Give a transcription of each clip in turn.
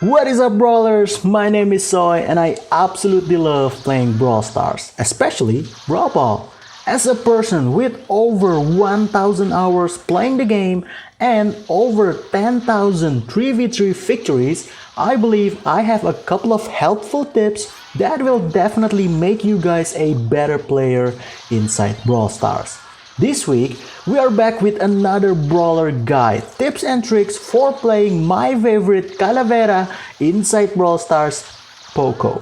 What is up, brawlers? My name is Soy and I absolutely love playing Brawl Stars, especially Brawl Ball. As a person with over 1000 hours playing the game and over 10,000 3v3 victories, I believe I have a couple of helpful tips that will definitely make you guys a better player inside Brawl Stars. This week, we are back with another brawler guide, tips and tricks for playing my favorite Calavera inside Brawl Stars, Poco.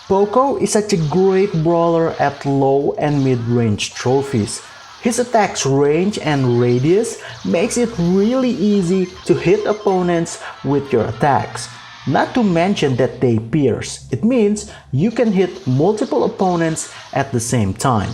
Poco is such a great brawler at low and mid-range trophies. His attack's range and radius makes it really easy to hit opponents with your attacks. Not to mention that they pierce. It means you can hit multiple opponents at the same time.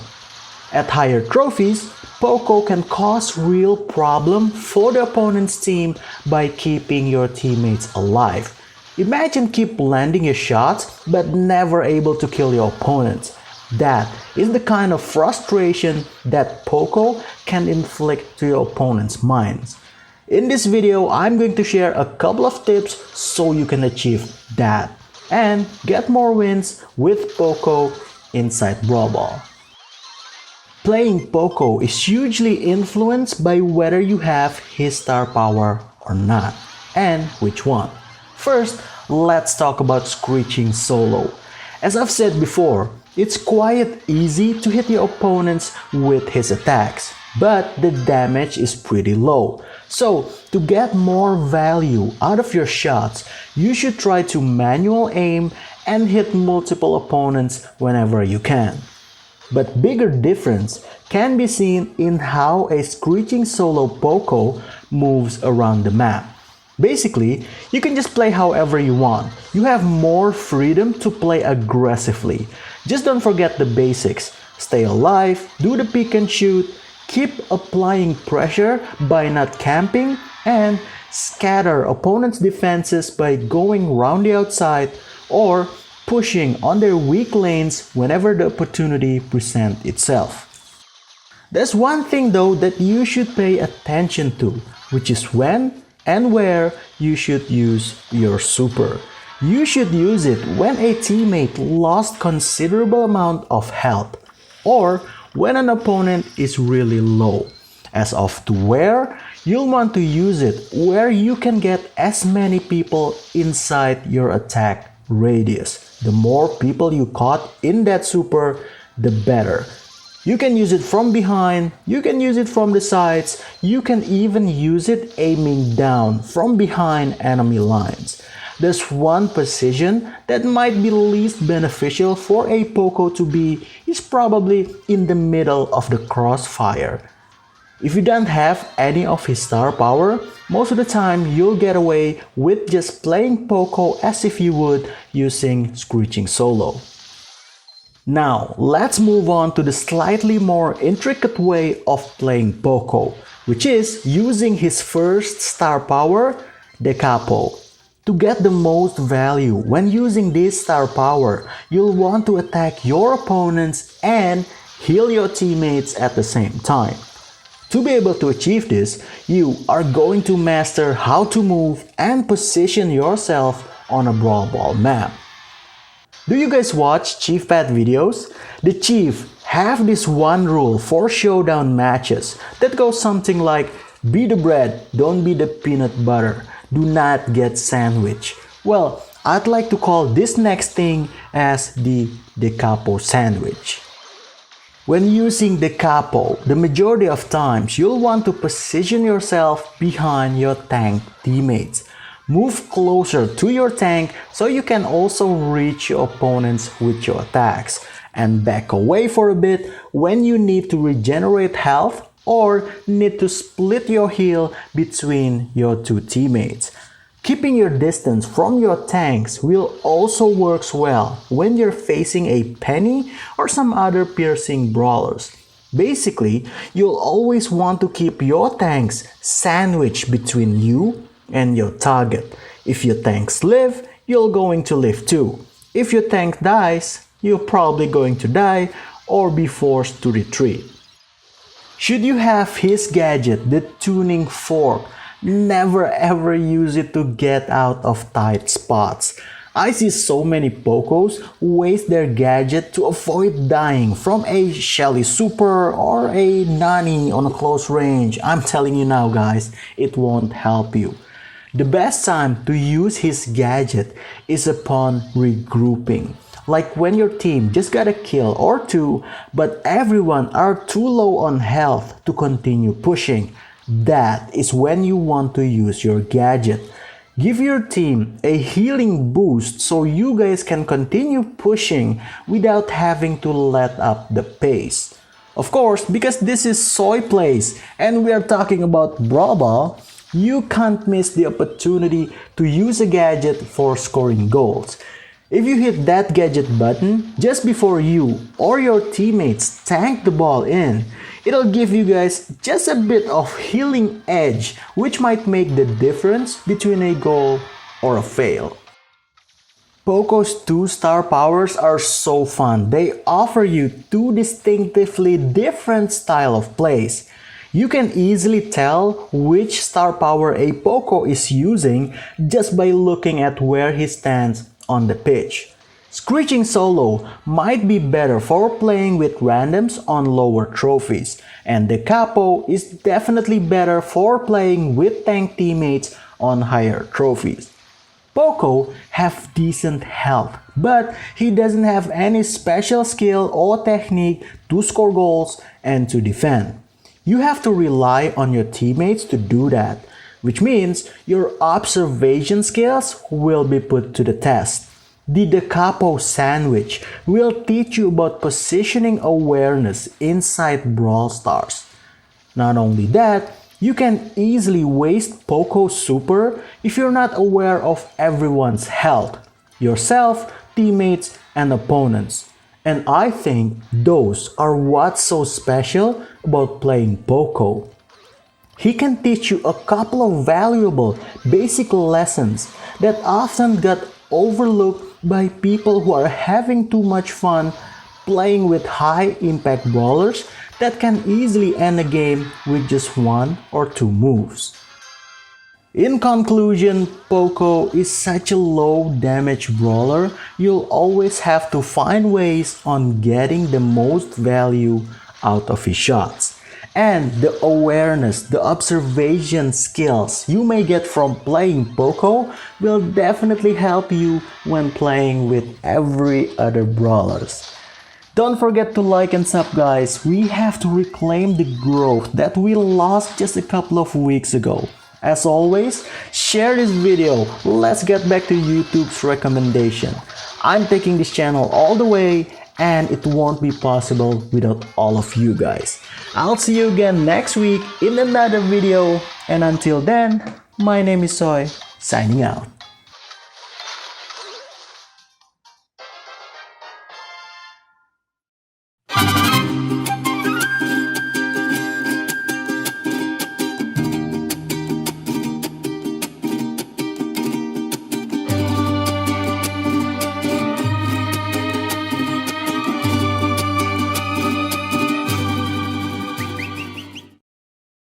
At higher trophies, Poco can cause real problem for the opponent's team by keeping your teammates alive. Imagine keep landing your shots but never able to kill your opponents. That is the kind of frustration that Poco can inflict to your opponent's minds. In this video, I'm going to share a couple of tips so you can achieve that and get more wins with Poco inside Brawl Ball. Playing Poco is hugely influenced by whether you have his star power or not, and which one. First, let's talk about Screeching Solo. As I've said before, it's quite easy to hit your opponents with his attacks, but the damage is pretty low. So, to get more value out of your shots, you should try to manual aim and hit multiple opponents whenever you can. But bigger difference can be seen in how a Screeching Solo Poco moves around the map. Basically, you can just play however you want. You have more freedom to play aggressively. Just don't forget the basics. Stay alive, do the pick and shoot, keep applying pressure by not camping, and scatter opponents' defenses by going round the outside or pushing on their weak lanes whenever the opportunity presents itself. There's one thing though that you should pay attention to, which is when and where you should use your super. You should use it when a teammate lost considerable amount of health or when an opponent is really low. As of to where, you'll want to use it where you can get as many people inside your attack radius. The more people you caught in that super, the better. You can use it from behind, you can use it from the sides, you can even use it aiming down from behind enemy lines. There's one position that might be least beneficial for a Poco to be is probably in the middle of the crossfire. If you don't have any of his star power, most of the time you'll get away with just playing Poco as if you would using Screeching Solo. Now, let's move on to the slightly more intricate way of playing Poco, which is using his first star power, the Capo. To get the most value when using this star power, you'll want to attack your opponents and heal your teammates at the same time. To be able to achieve this, you are going to master how to move and position yourself on a Brawl Ball map. Do you guys watch Chief Pat videos? The Chief have this one rule for showdown matches that goes something like, be the bread, don't be the peanut butter, do not get sandwich. Well, I'd like to call this next thing as the Capo sandwich. When using the Capo, the majority of times you'll want to position yourself behind your tank teammates. Move closer to your tank so you can also reach your opponents with your attacks. And back away for a bit when you need to regenerate health or need to split your heal between your two teammates. Keeping your distance from your tanks will also work well when you're facing a Penny or some other piercing brawlers. Basically, you'll always want to keep your tanks sandwiched between you and your target. If your tanks live, you're going to live too. If your tank dies, you're probably going to die or be forced to retreat. Should you have his gadget, the tuning fork, Never ever use it to get out of tight spots. I see so many Pokos waste their gadget to avoid dying from a Shelly Super or a Nani on a close range. I'm telling you now guys, it won't help you. The best time to use his gadget is upon regrouping. Like when your team just got a kill or two, but everyone are too low on health to continue pushing. That is when you want to use your gadget. Give your team a healing boost so you guys can continue pushing without having to let up the pace. Of course, because this is Soy Plays and we are talking about Brawl Ball, you can't miss the opportunity to use a gadget for scoring goals. If you hit that gadget button just before you or your teammates tank the ball in, it'll give you guys just a bit of healing edge, which might make the difference between a goal or a fail. Poco's 2-star powers are so fun. They offer you two distinctively different style of plays. You can easily tell which star power a Poco is using just by looking at where he stands on the pitch. Screeching Solo might be better for playing with randoms on lower trophies, and the Capo is definitely better for playing with tank teammates on higher trophies. Poco have decent health, but he doesn't have any special skill or technique to score goals and to defend. You have to rely on your teammates to do that, which means your observation skills will be put to the test. The Da Capo sandwich will teach you about positioning awareness inside Brawl Stars. Not only that, you can easily waste Poco Super if you're not aware of everyone's health, yourself, teammates, and opponents. And I think those are what's so special about playing Poco. He can teach you a couple of valuable basic lessons that often get overlooked by people who are having too much fun playing with high impact brawlers that can easily end a game with just one or two moves. In conclusion, Poco is such a low damage brawler, you'll always have to find ways on getting the most value out of his shots. And the awareness, the observation skills you may get from playing Poco will definitely help you when playing with every other brawlers. Don't forget to like and sub guys, we have to reclaim the growth that we lost just a couple of weeks ago. As always, share this video, let's get back to YouTube's recommendation. I'm taking this channel all the way and it won't be possible without all of you guys. I'll see you again next week in another video, and until then, my name is Soy, signing out.